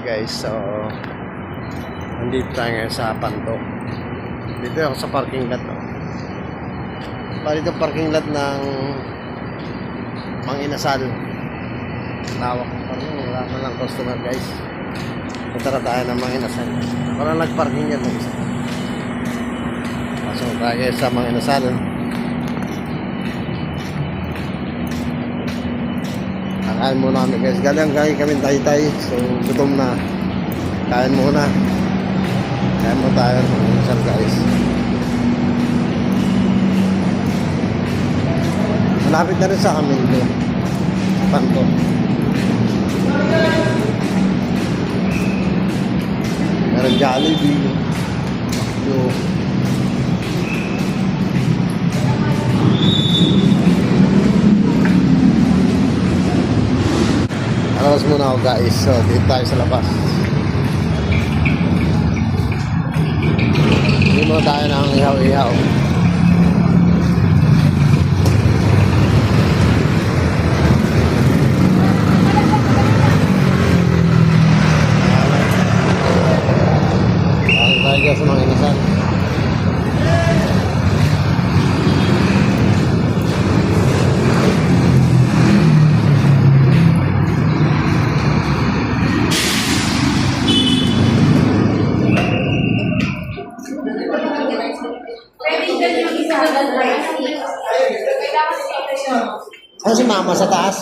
guys, so nandito tayo ngayon sa Panto. Dito ako sa parking lot. Dito parking lot ng Mang Inasal. Lawak ng parking, wala na lang customer guys. Punta na tayo ng Mang Inasal. Ako lang nag-parking yan. Pasok tayo sa Mang Inasal. Kain muna kami guys. Galing kami Taytay. So gutom na. Kain muna. Kain mo tayo ng isang guys. Malapit na rin sa amin ito. Panto. Meron Jollibee. Alas muna ako guys, so dito tayo sa labas. Hindi mo tayo ng ihaw-ihaw. Tayo tayo sa Mang Inasal. Ano si mama sa taas?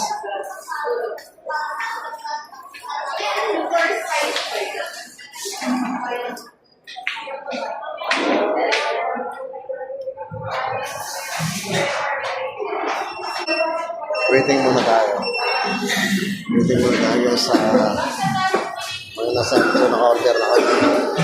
Waiting muna tayo. Waiting muna tayo sa mga nasa naka-order na kami.